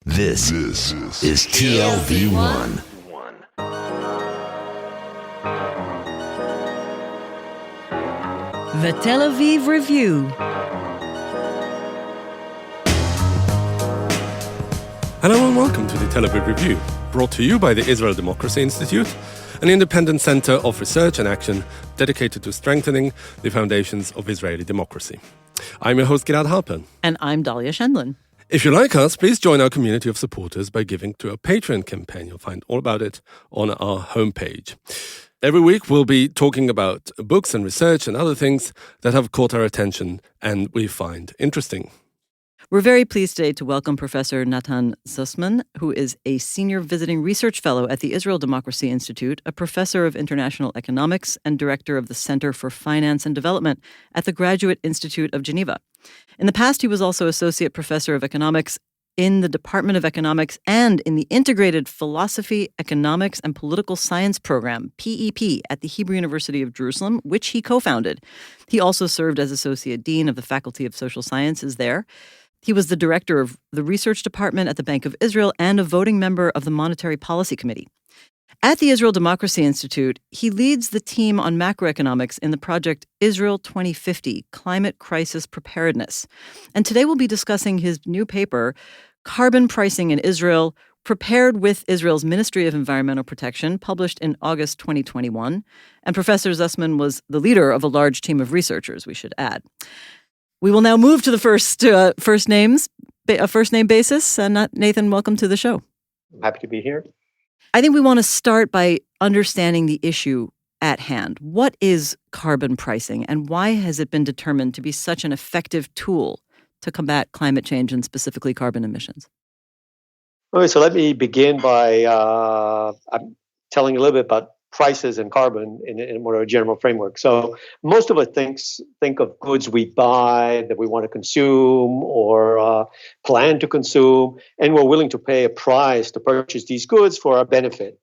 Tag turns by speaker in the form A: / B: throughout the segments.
A: This is TLV1.
B: The Tel Aviv Review.
C: Hello and welcome to the Tel Aviv Review, brought to you by the Israel Democracy Institute, an independent center of research and action dedicated to strengthening the foundations of Israeli democracy. I'm your host, Gilad Halpern.
B: And I'm Dahlia Shendlin.
C: If you like us, please join our community of supporters by giving to our Patreon campaign. You'll find all about it on our homepage. Every week, we'll be talking about books and research and other things that have caught our attention and we find interesting.
B: We're very pleased today to welcome Professor Natan Sussman, who is a senior visiting research fellow at the Israel Democracy Institute, a professor of international economics, and director of the Center for Finance and Development at the Graduate Institute of Geneva. In the past, he was also associate professor of economics in the Department of Economics and in the Integrated Philosophy, Economics, and Political Science Program, PEP, at the Hebrew University of Jerusalem, which he co-founded. He also served as associate dean of the Faculty of Social Sciences there. He was the director of the research department at the Bank of Israel and a voting member of the Monetary Policy Committee. At the Israel Democracy Institute, he leads the team on macroeconomics in the project Israel 2050, Climate Crisis Preparedness. And today we'll be discussing his new paper, Carbon Pricing in Israel, prepared with Israel's Ministry of Environmental Protection, published in August 2021. And Professor Sussman was the leader of a large team of researchers, we should add. We will now move to the first name basis. Nathan, welcome to the show.
D: I'm happy to be here.
B: I think we want to start by understanding the issue at hand. What is carbon pricing, and why has it been determined to be such an effective tool to combat climate change and specifically carbon emissions?
D: Okay, so let me begin by I'm telling you a little bit about prices and carbon in more of a general framework. So most of us think of goods we buy that we want to consume or plan to consume, and we're willing to pay a price to purchase these goods for our benefit.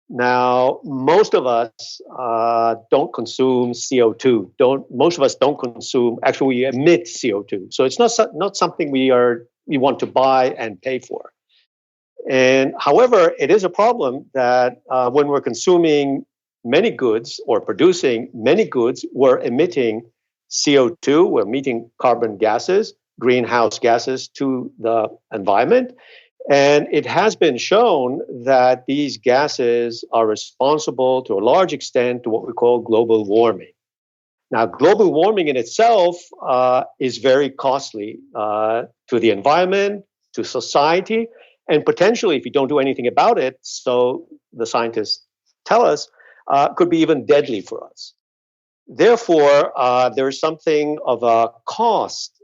D: Now, most of us don't consume CO2. Most of us don't consume. Actually, we emit CO2. So it's not something we want to buy and pay for. And however, it is a problem that when we're consuming many goods or producing many goods, we're emitting CO2, we're emitting carbon gases, greenhouse gases to the environment. And it has been shown that these gases are responsible to a large extent to what we call global warming. Now, global warming in itself is very costly to the environment, to society, and potentially, if you don't do anything about it, so the scientists tell us, could be even deadly for us. Therefore, there's something of a cost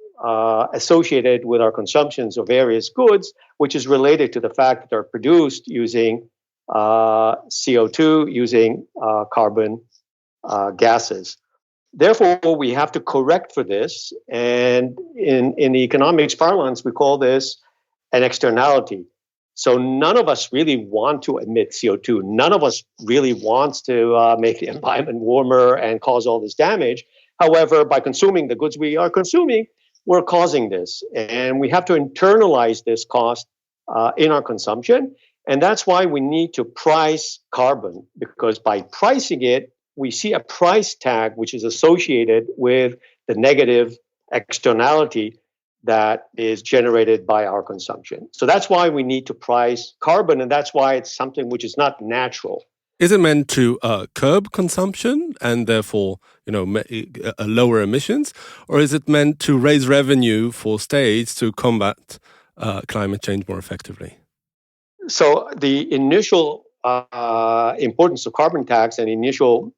D: associated with our consumptions of various goods, which is related to the fact that they're produced using CO2, using carbon gases. Therefore, we have to correct for this. And in the economics parlance, we call this an externality. So none of us really want to emit CO2. None of us really wants to make the environment warmer and cause all this damage. However, by consuming the goods we are consuming, we're causing this. And we have to internalize this cost in our consumption. And that's why we need to price carbon, because by pricing it, we see a price tag which is associated with the negative externality that is generated by our consumption. So that's why we need to price carbon, and that's why it's something which is not natural.
C: Is it meant to curb consumption and therefore, lower emissions, or is it meant to raise revenue for states to combat climate change more effectively?
D: So the initial importance of carbon tax and initial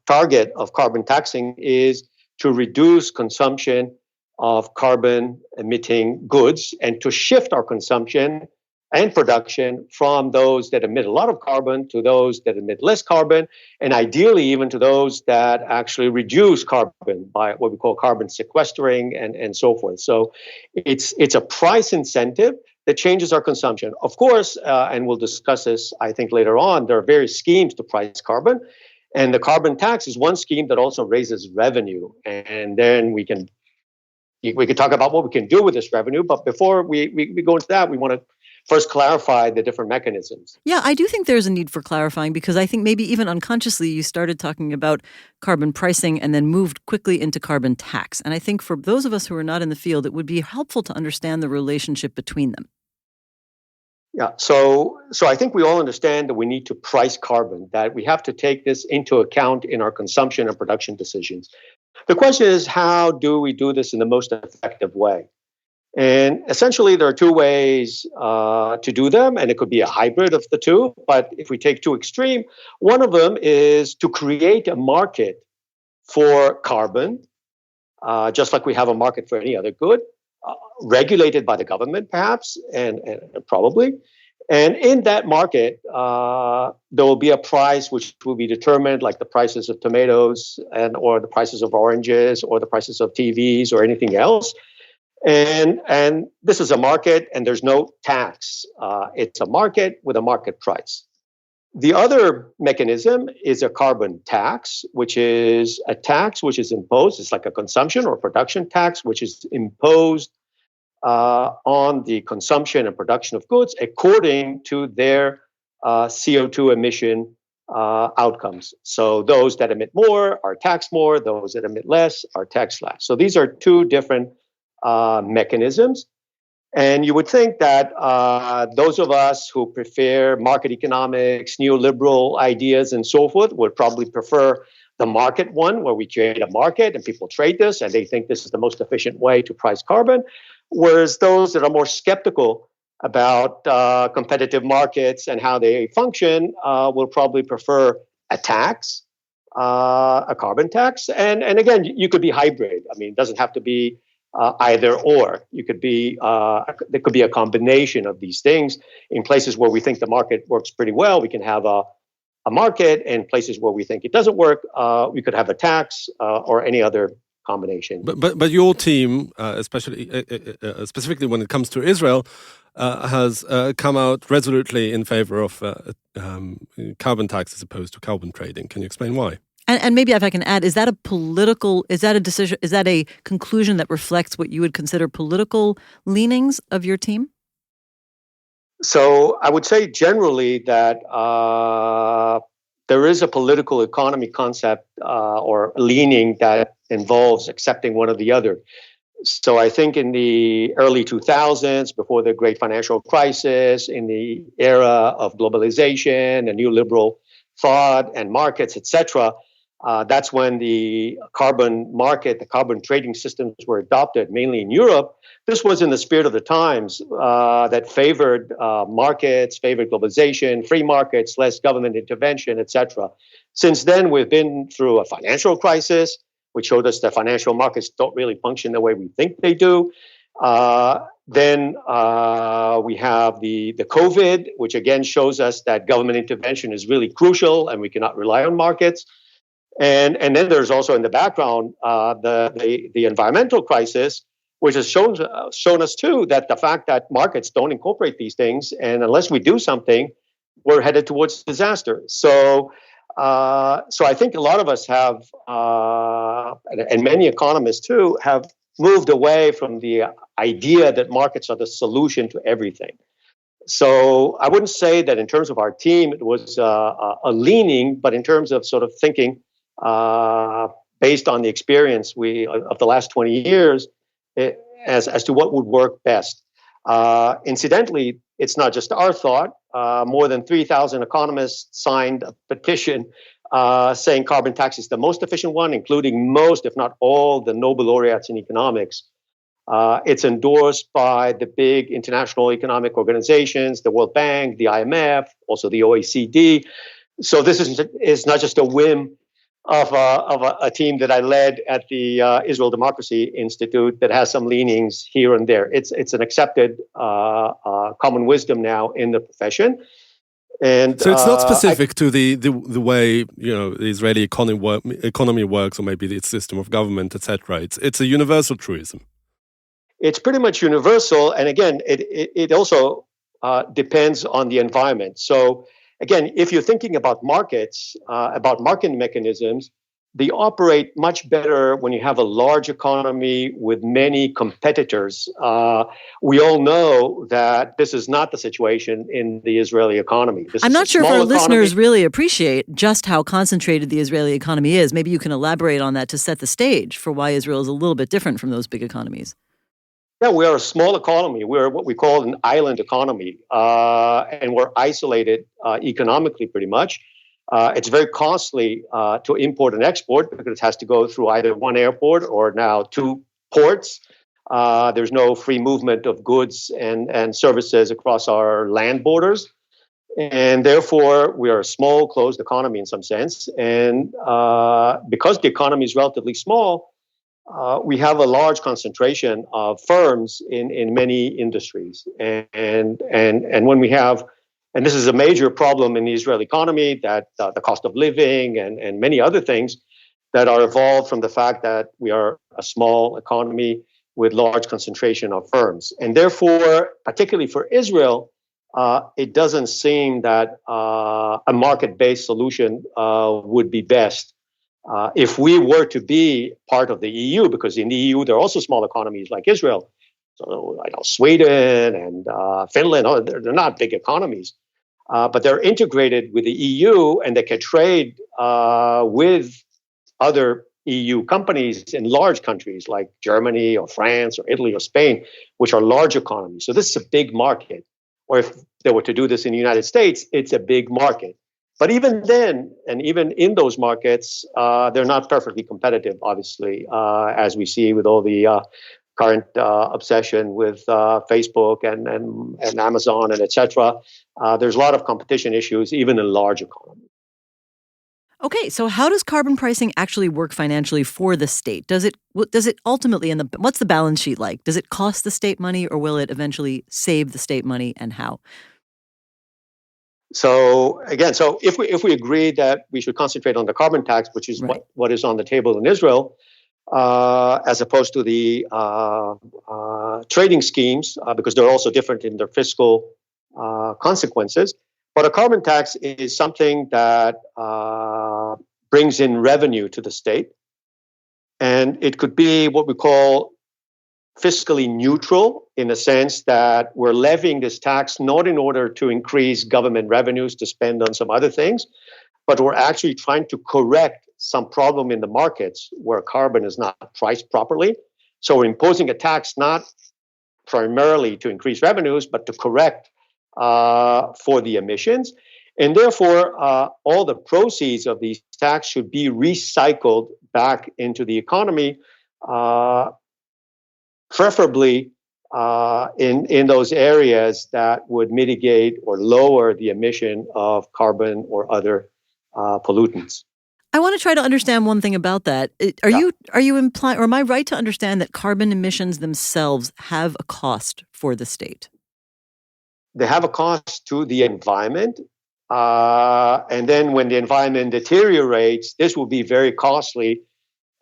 D: target of carbon taxing is to reduce consumption of carbon-emitting goods and to shift our consumption and production from those that emit a lot of carbon to those that emit less carbon, and ideally even to those that actually reduce carbon by what we call carbon sequestering and so forth. So it's a price incentive that changes our consumption. Of course, and we'll discuss this, I think, later on, there are various schemes to price carbon. And the carbon tax is one scheme that also raises revenue. And then we can we could talk about what we can do with this revenue, but before we go into that, we want to first clarify the different mechanisms.
B: Yeah, I do think there's a need for clarifying, because I think maybe even unconsciously you started talking about carbon pricing and then moved quickly into carbon tax. And I think for those of us who are not in the field, it would be helpful to understand the relationship between them.
D: Yeah, so I think we all understand that we need to price carbon, that we have to take this into account in our consumption and production decisions. The question is, how do we do this in the most effective way? And essentially, there are two ways to do them, and it could be a hybrid of the two. But if we take two extreme, one of them is to create a market for carbon, just like we have a market for any other good, regulated by the government, perhaps, and probably. And in that market, there will be a price which will be determined, like the prices of tomatoes or the prices of oranges or the prices of TVs or anything else. And this is a market, and there's no tax. It's a market with a market price. The other mechanism is a carbon tax, which is a tax which is imposed. It's like a consumption or production tax, which is imposed on the consumption and production of goods according to their CO2 emission outcomes. So those that emit more are taxed more, those that emit less are taxed less. So these are two different mechanisms. And you would think that those of us who prefer market economics, neoliberal ideas, and so forth would probably prefer the market one, where we create a market and people trade this, and they think this is the most efficient way to price carbon. Whereas those that are more skeptical about competitive markets and how they function will probably prefer a tax, a carbon tax. And again, you could be hybrid. I mean, it doesn't have to be either or. You could be there could be a combination of these things. In places where we think the market works pretty well, we can have a market. In places where we think it doesn't work, we could have a tax or any other combination.
C: But your team, especially specifically when it comes to Israel, has come out resolutely in favor of carbon tax as opposed to carbon trading. Can you explain why?
B: And maybe if I can add, is that a decision, is that a conclusion that reflects what you would consider political leanings of your team?
D: So I would say generally that there is a political economy concept or leaning that involves accepting one or the other. So I think in the early 2000s, before the great financial crisis, in the era of globalization and neoliberal thought and markets, etc., that's when the carbon market, the carbon trading systems were adopted, mainly in Europe. This was in the spirit of the times that favored markets, favored globalization, free markets, less government intervention, etc. Since then, we've been through a financial crisis, which showed us that financial markets don't really function the way we think they do. Then we have the COVID, which again shows us that government intervention is really crucial and we cannot rely on markets. And then there's also in the background the environmental crisis, which has shown us too that the fact that markets don't incorporate these things, and unless we do something, we're headed towards disaster. So I think a lot of us have, and many economists too, have moved away from the idea that markets are the solution to everything. So I wouldn't say that in terms of our team it was a leaning, but in terms of sort of thinking based on the experience of the last 20 years as to what would work best. Incidentally, it's not just our thought. More than 3,000 economists signed a petition saying carbon tax is the most efficient one, including most, if not all, the Nobel laureates in economics. It's endorsed by the big international economic organizations, the World Bank, the IMF, also the OECD. So this is not just a whim of a team that I led at the Israel Democracy Institute that has some leanings here and there. It's an accepted common wisdom now in the profession. And
C: so it's not specific to the way the Israeli economy works, or maybe its system of government, etc. It's a universal truism.
D: It's pretty much universal, and again, it also depends on the environment. So again, if you're thinking about markets, about market mechanisms, they operate much better when you have a large economy with many competitors. We all know that this is not the situation in the Israeli economy.
B: I'm not sure if our listeners really appreciate just how concentrated the Israeli economy is. Maybe you can elaborate on that to set the stage for why Israel is a little bit different from those big economies.
D: Yeah, we are a small economy. We're what we call an island economy, and we're isolated economically pretty much. It's very costly to import and export because it has to go through either one airport or now two ports. There's no free movement of goods and services across our land borders. And therefore, we are a small, closed economy in some sense. And because the economy is relatively small, we have a large concentration of firms in many industries. And when we have, and this is a major problem in the Israeli economy, that the cost of living and many other things that are evolved from the fact that we are a small economy with large concentration of firms. And therefore, particularly for Israel, it doesn't seem that a market-based solution would be best. If we were to be part of the EU, because in the EU, there are also small economies like Israel. So I know Sweden and Finland, they're not big economies, but they're integrated with the EU and they can trade with other EU companies in large countries like Germany or France or Italy or Spain, which are large economies. So this is a big market. Or if they were to do this in the United States, it's a big market. But even then, and even in those markets, they're not perfectly competitive, obviously, as we see with all the current obsession with Facebook and Amazon and et cetera. There's a lot of competition issues, even in large economies.
B: Okay, so how does carbon pricing actually work financially for the state? Does it ultimately, what's the balance sheet like? Does it cost the state money or will it eventually save the state money, and how?
D: So again, if we agree that we should concentrate on the carbon tax, which is right, what is on the table in Israel, as opposed to the trading schemes, because they're also different in their fiscal consequences. But a carbon tax is something that brings in revenue to the state. And it could be what we call fiscally neutral in the sense that we're levying this tax not in order to increase government revenues to spend on some other things, but we're actually trying to correct some problem in the markets where carbon is not priced properly. So we're imposing a tax not primarily to increase revenues, but to correct for the emissions. And therefore, all the proceeds of these tax should be recycled back into the economy, preferably in those areas that would mitigate or lower the emission of carbon or other pollutants.
B: I want to try to understand one thing about that. Are you implying, or am I right to understand that carbon emissions themselves have a cost for the state?
D: They have a cost to the environment. And then when the environment deteriorates, this will be very costly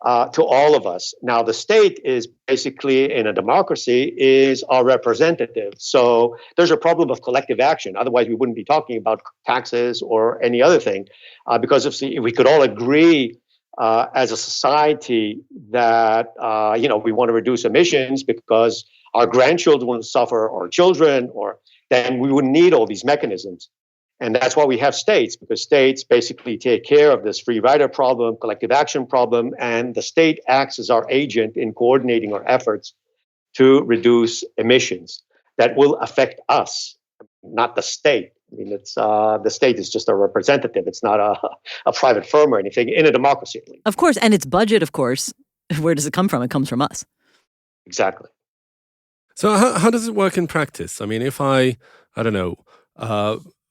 D: to all of us. Now, the state is basically, in a democracy, is our representative. So there's a problem of collective action. Otherwise, we wouldn't be talking about taxes or any other thing. Because if we could all agree as a society that, we want to reduce emissions because our grandchildren will suffer, or children, then we wouldn't need all these mechanisms. And that's why we have states, because states basically take care of this free rider problem, collective action problem, and the state acts as our agent in coordinating our efforts to reduce emissions that will affect us, not the state. I mean, it's the state is just a representative. It's not a private firm or anything in a democracy.
B: Of course, and its budget, of course. Where does it come from? It comes from us.
D: Exactly.
C: So how does it work in practice? I mean, if I don't know,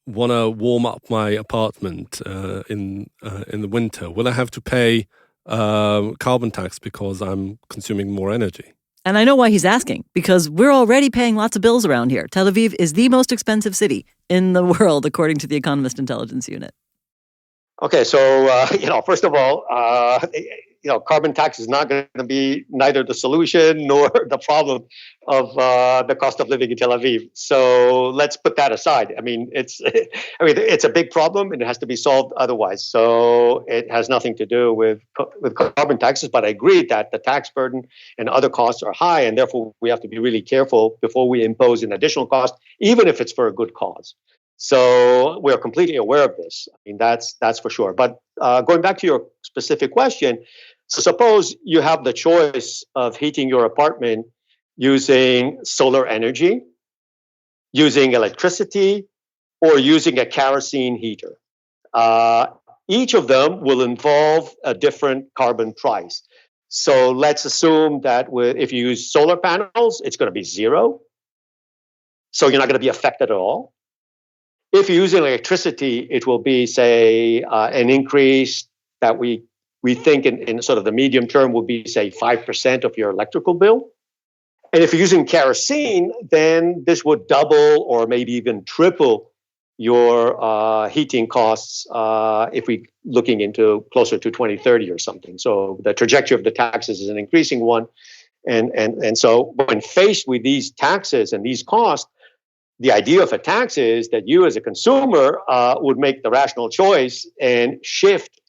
C: want to warm up my apartment in the winter, will I have to pay carbon tax because I'm consuming more energy?
B: And I know why he's asking, because we're already paying lots of bills around here. Tel Aviv is the most expensive city in the world, according to the Economist Intelligence Unit.
D: Okay, so first of all, carbon tax is not going to be neither the solution nor the problem of the cost of living in Tel Aviv. So let's put that aside. It's a big problem and it has to be solved otherwise. So it has nothing to do with carbon taxes. But I agree that the tax burden and other costs are high, and therefore we have to be really careful before we impose an additional cost, even if it's for a good cause. So we're completely aware of this. That's for sure. But going back to your specific question, so suppose you have the choice of heating your apartment using solar energy, using electricity, or using a kerosene heater. Each of them will involve a different carbon price. So let's assume that if you use solar panels, it's going to be zero. So you're not going to be affected at all. If you're using electricity, it will be, say, an increase that we think in sort of the medium term will be, say, 5% of your electrical bill. And if you're using kerosene, then this would double or maybe even triple your heating costs if we're looking into closer to 2030 or something. So the trajectory of the taxes is an increasing one. And so when faced with these taxes and these costs, the idea of a tax is that you as a consumer would make the rational choice and shift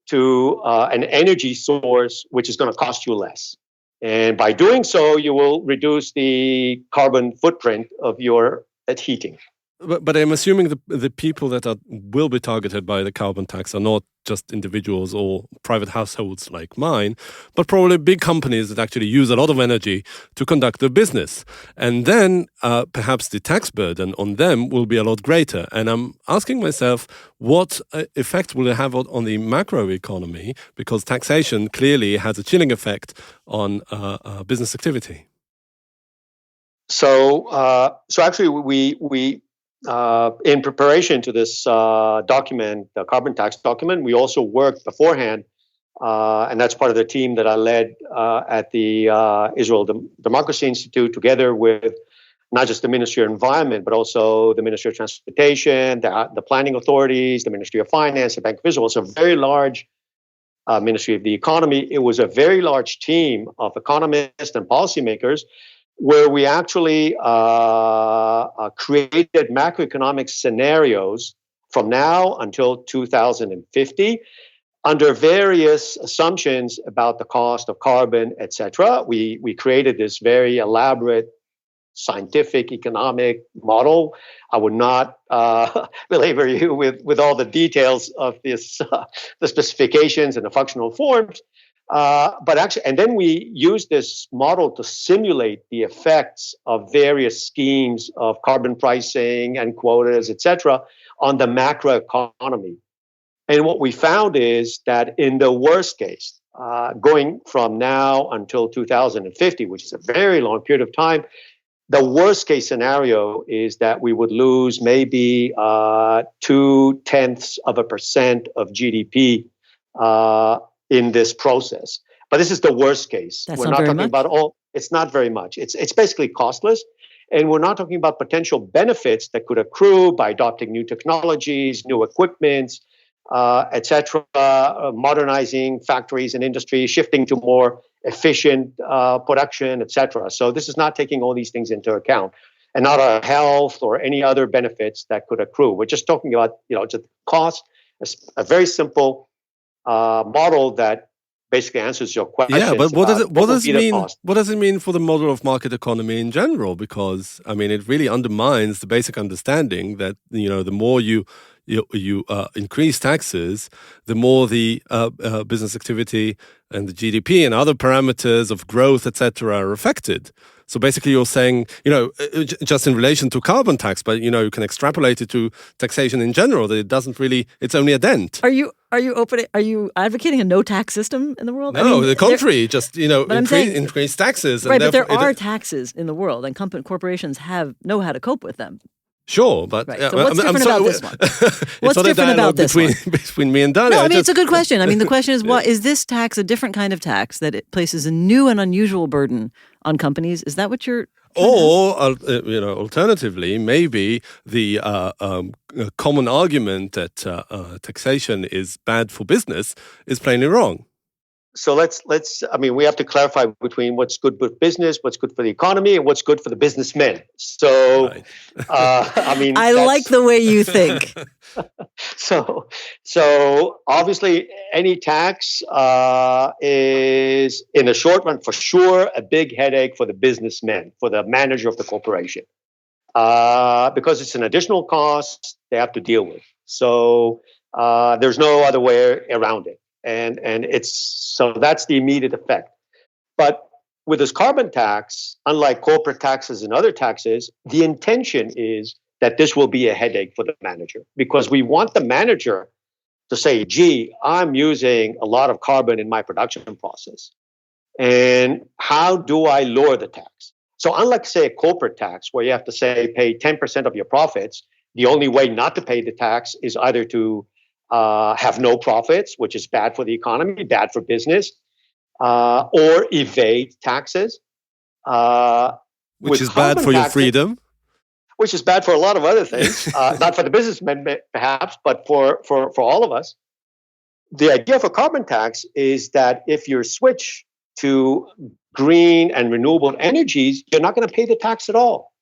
D: to an energy source which is going to cost you less. And by doing so, you will reduce the carbon footprint of your heating.
C: But I'm assuming the people that will be targeted by the carbon tax are not just individuals or private households like mine, but probably big companies that actually use a lot of energy to conduct their business. And then perhaps the tax burden on them will be a lot greater. And I'm asking myself, what effect will it have on the macroeconomy? Because taxation clearly has a chilling effect on business activity.
D: So actually, we in preparation to this document, the carbon tax document, we also worked beforehand, and that's part of the team that I led at the Israel Democracy Institute, together with not just the Ministry of Environment, but also the Ministry of Transportation, the planning authorities, the Ministry of Finance, the Bank of Israel. It's a very large Ministry of the Economy. It was a very large team of economists and policymakers, where we actually created macroeconomic scenarios from now until 2050 under various assumptions about the cost of carbon, etc. We created this very elaborate scientific economic model. I would not belabor you with all the details of this, the specifications and the functional forms. But actually, and then we use this model to simulate the effects of various schemes of carbon pricing and quotas, etc., on the macroeconomy. And what we found is that in the worst case, going from now until 2050, which is a very long period of time, the worst case scenario is that we would lose maybe 0.2% of GDP in this process. But this is the worst case.
B: That's
D: we're
B: not
D: not
B: very
D: talking
B: much.
D: about all. It's not very much. It's basically costless. And we're not talking about potential benefits that could accrue by adopting new technologies, new equipments, etc., modernizing factories and industry, shifting to more efficient production, etc. So this is not taking all these things into account, and not our health or any other benefits that could accrue. We're just talking about, just cost. A very simple model that basically answers your question.
C: Yeah, but what does it mean? What does it mean for the model of market economy in general? Because it really undermines the basic understanding that the more you increase taxes, the more the business activity and the GDP and other parameters of growth, etc., are affected. So basically, you're saying, just in relation to carbon tax, but you can extrapolate it to taxation in general. That it doesn't really; it's only a dent.
B: Are you advocating a no tax system in the world?
C: No, the contrary. Just increase taxes.
B: Right, but there are taxes in the world, and corporations know how to cope with them.
C: Sure, but
B: right. So what's different about this one? What's different about this one?
C: Between me and Dani.
B: No, it's a good question. The question is, what is this tax a different kind of tax that it places a new and unusual burden on companies? Is that what you're?
C: Or alternatively, maybe the common argument that taxation is bad for business is plainly wrong.
D: let's. I mean, we have to clarify between what's good for business, what's good for the economy, and what's good for the businessmen. So,
C: Right.
D: I mean,
B: I like the way you think.
D: So obviously, any tax is in the short run for sure a big headache for the businessmen, for the manager of the corporation, because it's an additional cost they have to deal with. So there's no other way around it, and that's the immediate effect. But with this carbon tax, unlike corporate taxes and other taxes, the intention is that this will be a headache for the manager, because we want the manager to say, gee, I'm using a lot of carbon in my production process. And how do I lower the tax? So unlike, say, a corporate tax where you have to say pay 10% of your profits, the only way not to pay the tax is either to have no profits, which is bad for the economy, bad for business, or evade taxes.
C: Which is bad for your freedom.
D: Which is bad for a lot of other things, not for the businessmen perhaps, but for all of us. The idea for carbon tax is that if you switch to green and renewable energies, you're not going to pay the tax at all.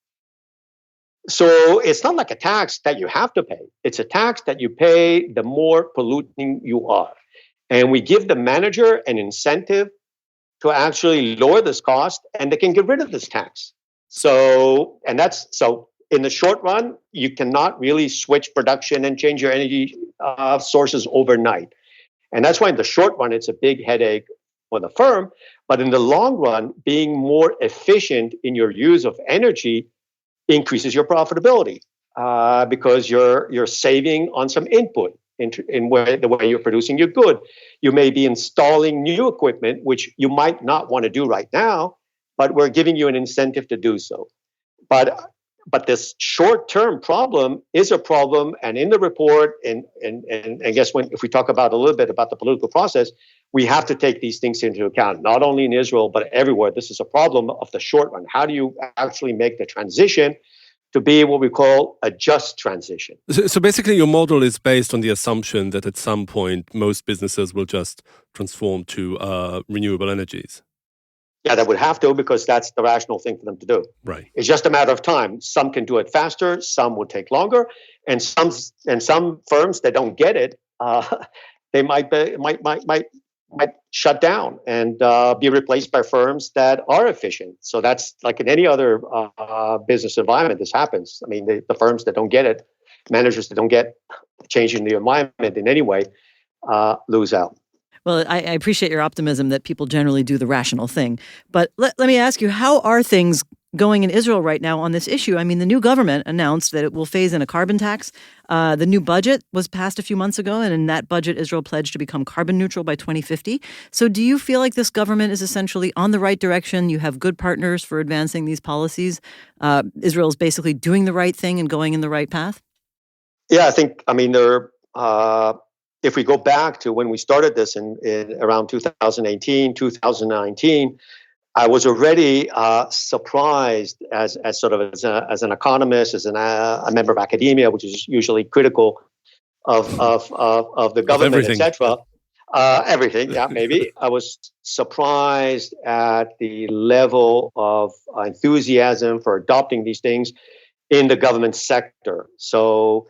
D: So it's not like a tax that you have to pay. It's a tax that you pay the more polluting you are. And we give the manager an incentive to actually lower this cost, and they can get rid of this tax. So in the short run, you cannot really switch production and change your energy sources overnight. And that's why in the short run, it's a big headache for the firm. But in the long run, being more efficient in your use of energy increases your profitability because you're saving on some input in the way you're producing your good. You may be installing new equipment, which you might not want to do right now, but we're giving you an incentive to do so. But this short-term problem is a problem, and in the report, and I guess if we talk about a little bit about the political process, we have to take these things into account, not only in Israel, but everywhere. This is a problem of the short run. How do you actually make the transition to be what we call a just transition?
C: So basically, your model is based on the assumption that at some point, most businesses will just transform to renewable energies.
D: Yeah, that would have to, because that's the rational thing for them to do.
C: Right.
D: It's just a matter of time. Some can do it faster, some will take longer, and some firms that don't get it, they might shut down and be replaced by firms that are efficient. So that's like in any other business environment. This happens. I mean, the firms that don't get it, managers that don't get change in the environment in any way, lose out.
B: Well, I appreciate your optimism that people generally do the rational thing. But let me ask you, how are things going in Israel right now on this issue? I mean, the new government announced that it will phase in a carbon tax. The new budget was passed a few months ago, and in that budget, Israel pledged to become carbon neutral by 2050. So do you feel like this government is essentially on the right direction? You have good partners for advancing these policies. Israel is basically doing the right thing and going in the right path?
D: Yeah, I mean, if we go back to when we started this in around 2018, 2019, I was already surprised as an economist, as a member of academia, which is usually critical of the government, etc. Everything, yeah, maybe. I was surprised at the level of enthusiasm for adopting these things in the government sector. So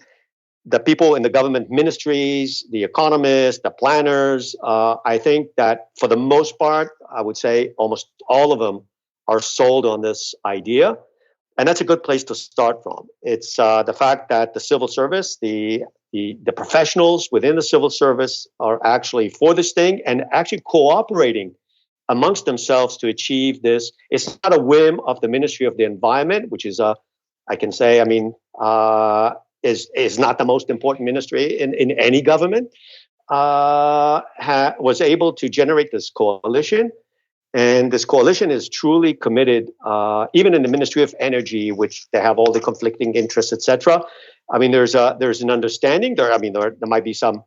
D: the people in the government ministries, the economists, the planners, I think that for the most part, I would say almost all of them are sold on this idea. And that's a good place to start from. It's the fact that the civil service, the professionals within the civil service are actually for this thing and actually cooperating amongst themselves to achieve this. It's not a whim of the Ministry of the Environment, which is is not the most important ministry in any government, was able to generate this coalition. And this coalition is truly committed, even in the Ministry of Energy, which they have all the conflicting interests, etc. I mean, there's an understanding. There might be some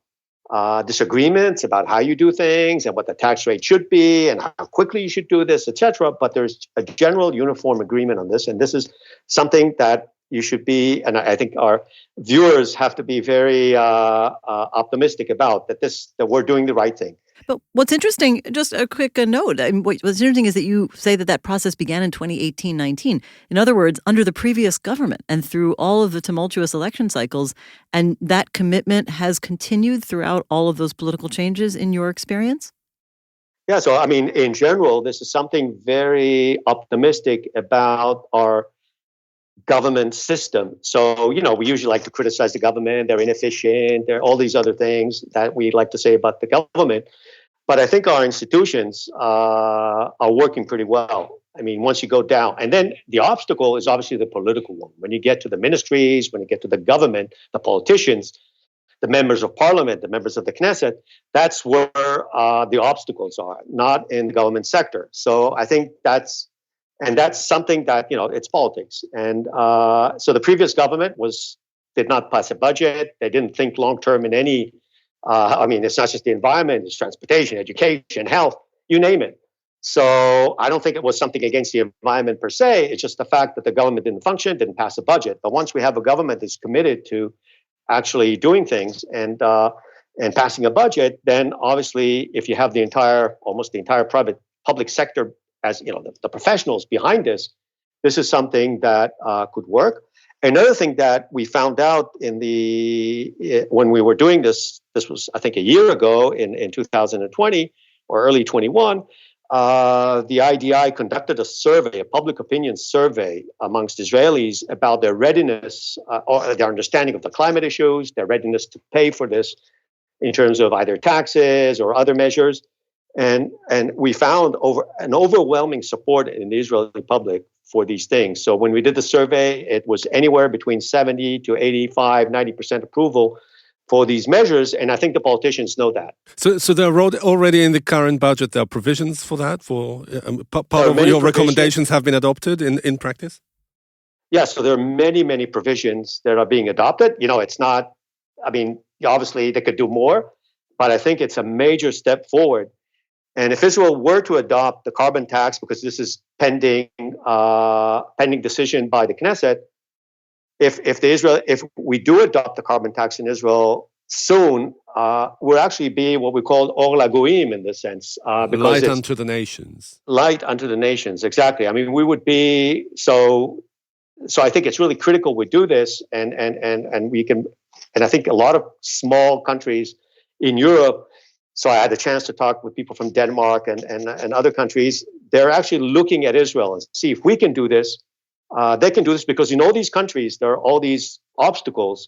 D: disagreements about how you do things and what the tax rate should be and how quickly you should do this, etc. But there's a general uniform agreement on this. And this is something that you should be, and I think our viewers have to be very optimistic about that we're doing the right thing.
B: But what's interesting, just a quick note, what's interesting is that you say that process began in 2018-19. In other words, under the previous government and through all of the tumultuous election cycles, and that commitment has continued throughout all of those political changes in your experience?
D: Yeah, so I mean, in general, this is something very optimistic about our government system. So, we usually like to criticize the government. They're inefficient. There are all these other things that we like to say about the government. But I think our institutions are working pretty well. I mean, once you go down, and then the obstacle is obviously the political one. When you get to the ministries, when you get to the government, the politicians, the members of parliament, the members of the Knesset, that's where the obstacles are, not in the government sector. So I think that's something that, it's politics. And so the previous government did not pass a budget. They didn't think long term in any, it's not just the environment, it's transportation, education, health, you name it. So I don't think it was something against the environment per se. It's just the fact that the government didn't function, didn't pass a budget. But once we have a government that's committed to actually doing things and passing a budget, then obviously if you have almost the entire public sector as the professionals behind this is something that could work. Another thing that we found out when we were doing this was I think a year ago in 2020 or early 21. The IDI conducted a public opinion survey amongst Israelis about their readiness or their understanding of the climate issues, their readiness to pay for this in terms of either taxes or other measures. And we found an overwhelming support in the Israeli public for these things. So when we did the survey, it was anywhere between 70 to 85, 90% approval for these measures, and I think the politicians know that.
C: So there are already in the current budget, there are provisions for that? For part of your recommendations have been adopted in practice?
D: Yeah, so there are many, many provisions that are being adopted. It's not, obviously they could do more, but I think it's a major step forward. And if Israel were to adopt the carbon tax, because this is pending decision by the Knesset, if we do adopt the carbon tax in Israel soon, we'll actually be what we call or lagoim in this sense.
C: Light unto the nations.
D: Light unto the nations, exactly. I mean, we would be so I think it's really critical we do this, and we can, and I think a lot of small countries in Europe. So I had the chance to talk with people from Denmark and other countries. They're actually looking at Israel and see if we can do this. They can do this because in all these countries, there are all these obstacles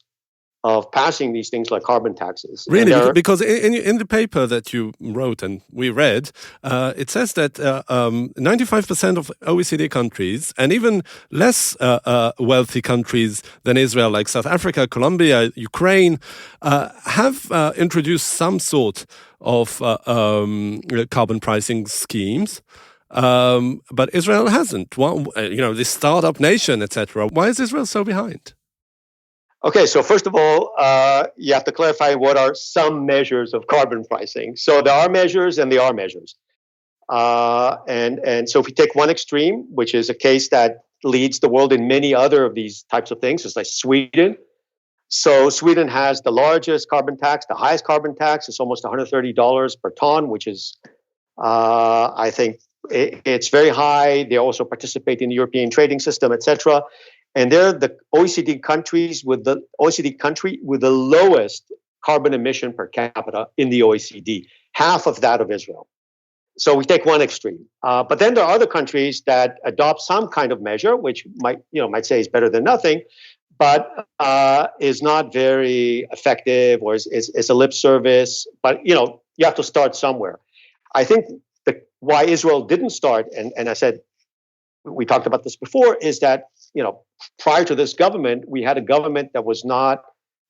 D: of passing these things like carbon taxes.
C: Really? Because in the paper that you wrote and we read, it says that 95% of OECD countries and even less wealthy countries than Israel, like South Africa, Colombia, Ukraine, have introduced some sort of carbon pricing schemes. But Israel hasn't. Well, this startup nation, etc. Why is Israel so behind?
D: Okay, so first of all, you have to clarify what are some measures of carbon pricing. So there are measures and there are measures. And so if we take one extreme, which is a case that leads the world in many other of these types of things, it's like Sweden. So Sweden has the largest carbon tax, the highest carbon tax. It's almost $130 per ton, which is, I think, it's very high. They also participate in the European trading system, etc. And they're the OECD country with the lowest carbon emission per capita in the OECD, half of that of Israel. So we take one extreme. But then there are other countries that adopt some kind of measure, which might say is better than nothing, but is not very effective or is a lip service. But you have to start somewhere. I think why Israel didn't start, and I said we talked about this before, is that prior to this government, we had a government that was not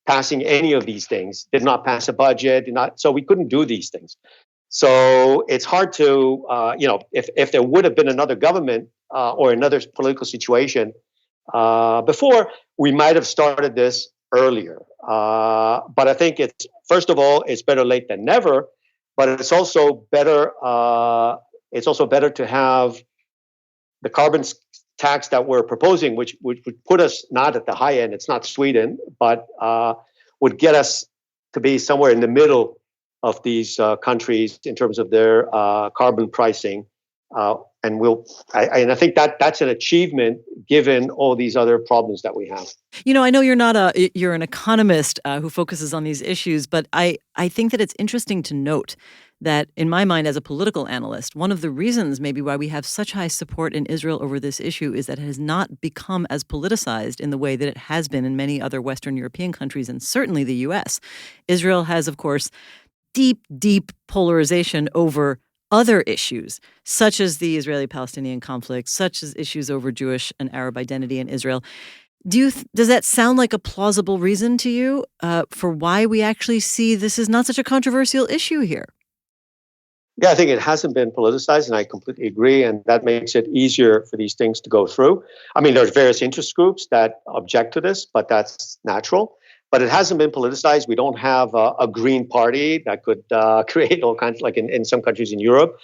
D: passing any of these things, did not pass a budget, so we couldn't do these things. So it's hard to, if there would have been another government or another political situation before, we might have started this earlier. But I think first of all, it's better late than never. But it's also better. It's also better to have the carbon tax that we're proposing, which would put us not at the high end. It's not Sweden, but would get us to be somewhere in the middle of these countries in terms of their carbon pricing. And I think that's an achievement given all these other problems that we have.
B: I know you're an economist who focuses on these issues, but I think that it's interesting to note that, in my mind, as a political analyst, one of the reasons maybe why we have such high support in Israel over this issue is that it has not become as politicized in the way that it has been in many other Western European countries, and certainly the U.S. Israel has, of course, deep polarization over other issues, such as the Israeli-Palestinian conflict, such as issues over Jewish and Arab identity in Israel. Does that sound like a plausible reason to you for why we actually see this is not such a controversial issue here?
D: Yeah, I think it hasn't been politicized, and I completely agree, and that makes it easier for these things to go through. I mean, there's various interest groups that object to this, but that's natural. But it hasn't been politicized. We don't have a Green Party that could create all kinds, like in some countries in Europe.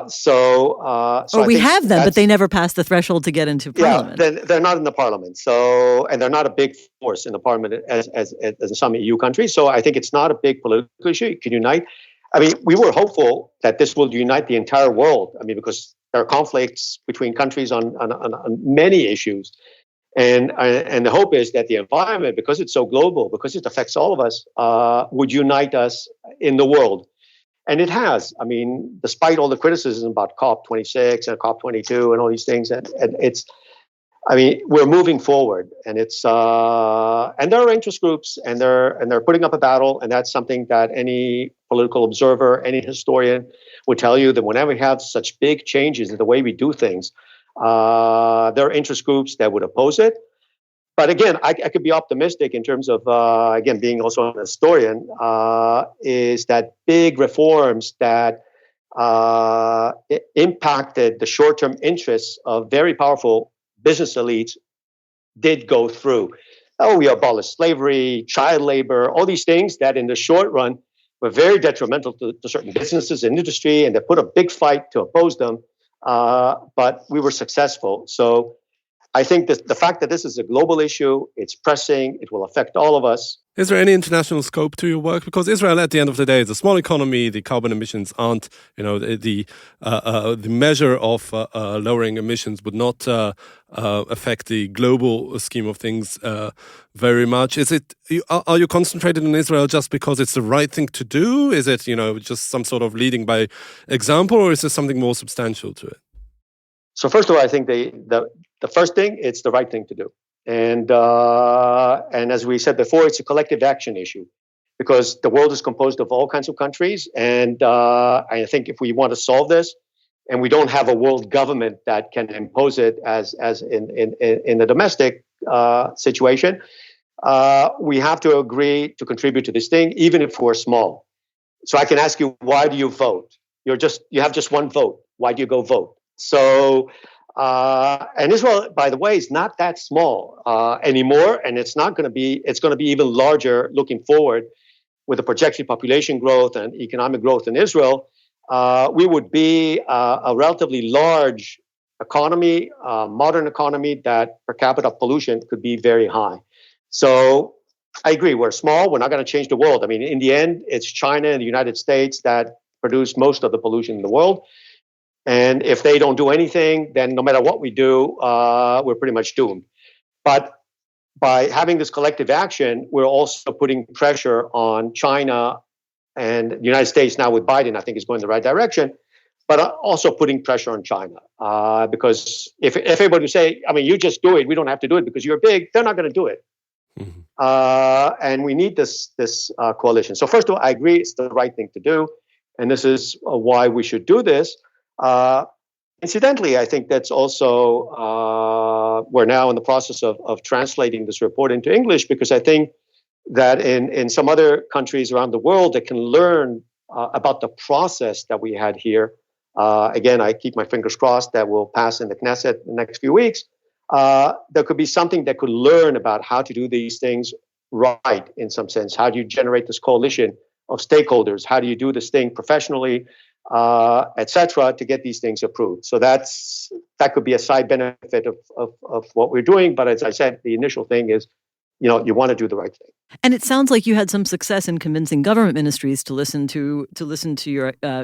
B: So we have them, but they never pass the threshold to get into parliament.
D: Yeah, they're not in the parliament. And they're not a big force in the parliament as in some EU countries. So I think it's not a big political issue. It can unite. I mean, we were hopeful that this will unite the entire world. I mean, because there are conflicts between countries on many issues. And the hope is that the environment, because it's so global, because it affects all of us, would unite us in the world. And it has. I mean, despite all the criticism about COP26 and COP22 and all these things, and we're moving forward. And and there are interest groups, and they're putting up a battle, and that's something that any political observer, any historian would tell you, that whenever we have such big changes in the way we do things, there are interest groups that would oppose it. But again, I could be optimistic in terms of, again, being also an historian, is that big reforms that impacted the short-term interests of very powerful business elites did go through. Oh, we abolished slavery, child labor, all these things that in the short run were very detrimental to certain businesses and industry, and they put a big fight to oppose them. But we were successful. So I think that the fact that this is a global issue, it's pressing, it will affect all of us.
C: Is there any international scope to your work? Because Israel, at the end of the day, is a small economy. The carbon emissions aren't, the measure of lowering emissions would not affect the global scheme of things very much. Are you concentrated in Israel just because it's the right thing to do? Is it, just some sort of leading by example, or is there something more substantial to it?
D: So first of all, I think the first thing, it's the right thing to do. And as we said before, it's a collective action issue because the world is composed of all kinds of countries. And I think if we want to solve this, and we don't have a world government that can impose it as in the domestic situation, we have to agree to contribute to this thing, even if we're small. So I can ask you, why do you vote? You have just one vote. Why do you go vote? So, and Israel, by the way, is not that small anymore, and it's going to be even larger looking forward with the projected population growth and economic growth in Israel. We would be a relatively large economy, modern economy that per capita pollution could be very high. So I agree, we're small, we're not going to change the world. I mean, in the end, it's China and the United States that produce most of the pollution in the world. And if they don't do anything, then no matter what we do, we're pretty much doomed. But by having this collective action, we're also putting pressure on China and the United States now with Biden, I think is going in the right direction, but also putting pressure on China. Because if everybody would say, I mean, you just do it, we don't have to do it because you're big, they're not going to do it. Mm-hmm. And we need this coalition. So first of all, I agree it's the right thing to do. And this is why we should do this. Incidentally, I think that's also, we're now in the process of translating this report into English, because I think that in some other countries around the world, they can learn about the process that we had here. Again, I keep my fingers crossed that will pass in the Knesset in the next few weeks. There could be something that could learn about how to do these things right, in some sense. How do you generate this coalition of stakeholders? How do you do this thing professionally? etc., to get these things approved. So that could be a side benefit of what we're doing. But as I said, the initial thing is you want to do the right thing.
B: And it sounds like you had some success in convincing government ministries to listen to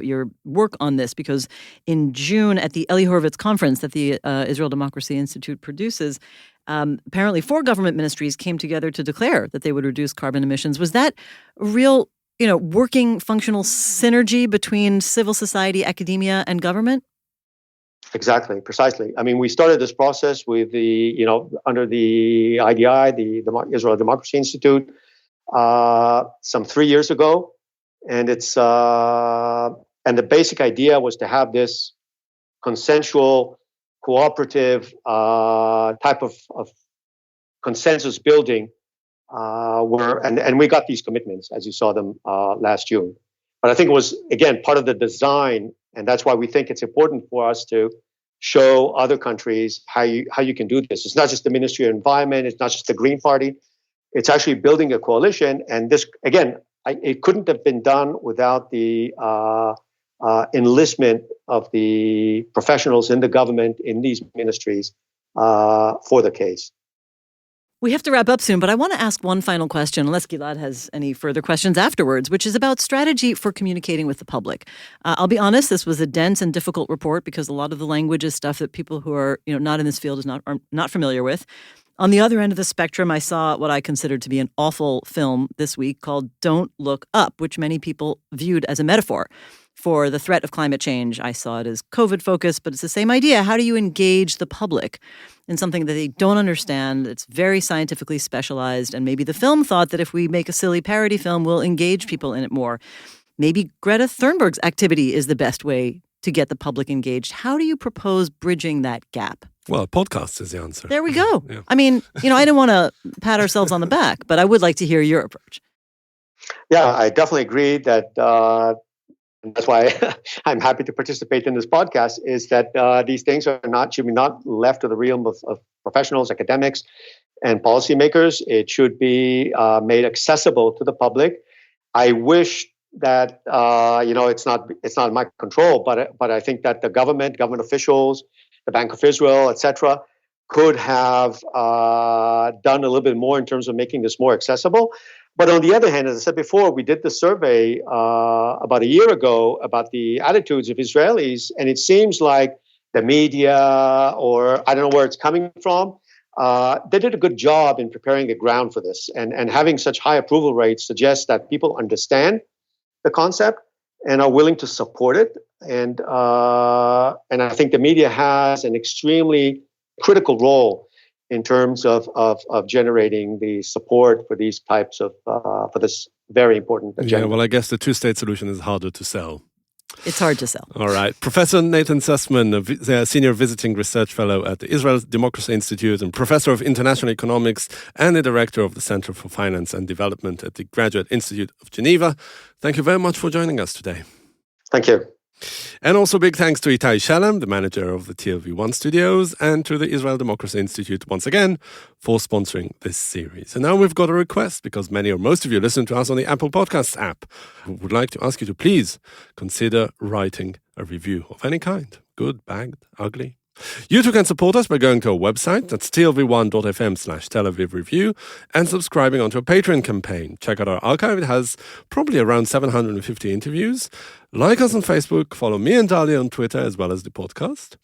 B: your work on this, because in June at the Eli Horowitz conference that the Israel Democracy Institute produces, apparently 4 government ministries came together to declare that they would reduce carbon emissions. Was that a real, working functional synergy between civil society, academia, and government?
D: Exactly, precisely. I mean, we started this process with under the IDI, the Israel Democracy Institute, some 3 years ago, and and the basic idea was to have this consensual, cooperative type of consensus building, and we got these commitments as you saw them last June. But I think it was, again, part of the design, and that's why we think it's important for us to show other countries how you can do this. It's not just the Ministry of Environment, it's not just the Green Party, it's actually building a coalition. And this, again, it couldn't have been done without the enlistment of the professionals in the government, in these ministries, for the case.
B: We have to wrap up soon, but I want to ask one final question, unless Gilad has any further questions afterwards, which is about strategy for communicating with the public. I'll be honest, this was a dense and difficult report because a lot of the language is stuff that people who are not in this field are not familiar with. On the other end of the spectrum, I saw what I considered to be an awful film this week called Don't Look Up, which many people viewed as a metaphor for the threat of climate change. I saw it as COVID-focused, but it's the same idea. How do you engage the public in something that they don't understand? It's very scientifically specialized, and maybe the film thought that if we make a silly parody film, we'll engage people in it more. Maybe Greta Thunberg's activity is the best way to get the public engaged. How do you propose bridging that gap?
C: Well, a podcast is the answer.
B: There we go.
C: Yeah.
B: I mean, I didn't want to pat ourselves on the back, but I would like to hear your approach.
D: Yeah, I definitely agree that and that's why I'm happy to participate in this podcast, is that these things should be not left to the realm of professionals, academics, and policymakers. It should be made accessible to the public. I wish that it's not in my control, but I think that the government officials, the Bank of Israel, etc., could have done a little bit more in terms of making this more accessible. But on the other hand, as I said before, we did the survey about a year ago about the attitudes of Israelis, and it seems like the media, or I don't know where it's coming from, they did a good job in preparing the ground for this. And having such high approval rates suggests that people understand the concept and are willing to support it. And I think the media has an extremely critical role in terms of generating the support for these types of, for this very important agenda.
C: Yeah, well, I guess the two-state solution is harder to sell.
B: It's hard to sell.
C: All right. Professor Nathan Sussman, a Senior Visiting Research Fellow at the Israel Democracy Institute and Professor of International Economics and the Director of the Center for Finance and Development at the Graduate Institute of Geneva. Thank you very much for joining us today.
D: Thank you.
C: And also big thanks to Itai Shalem, the manager of the TLV1 studios, and to the Israel Democracy Institute once again for sponsoring this series. And now we've got a request, because many or most of you listen to us on the Apple Podcasts app. We would like to ask you to please consider writing a review of any kind, good, bad, ugly. You too can support us by going to our website, that's tlv1.fm/Tel Aviv Review, and subscribing onto a Patreon campaign. Check out our archive. It has probably around 750 interviews. Like us on Facebook, follow me and Dalia on Twitter, as well as the podcast.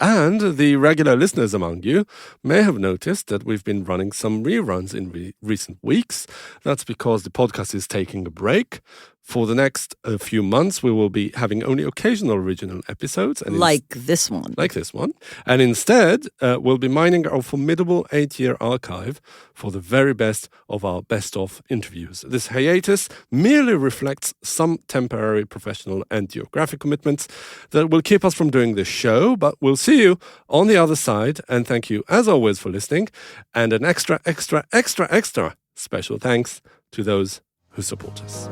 C: And the regular listeners among you may have noticed that we've been running some reruns in recent weeks. That's because the podcast is taking a break. For the next few months, we will be having only occasional original episodes. And
B: like this one.
C: Like this one. And instead, we'll be mining our formidable 8-year archive for the very best of our best-of interviews. This hiatus merely reflects some temporary professional and geographic commitments that will keep us from doing this show, but we'll see you on the other side. And thank you, as always, for listening. And an extra special thanks to those who support us.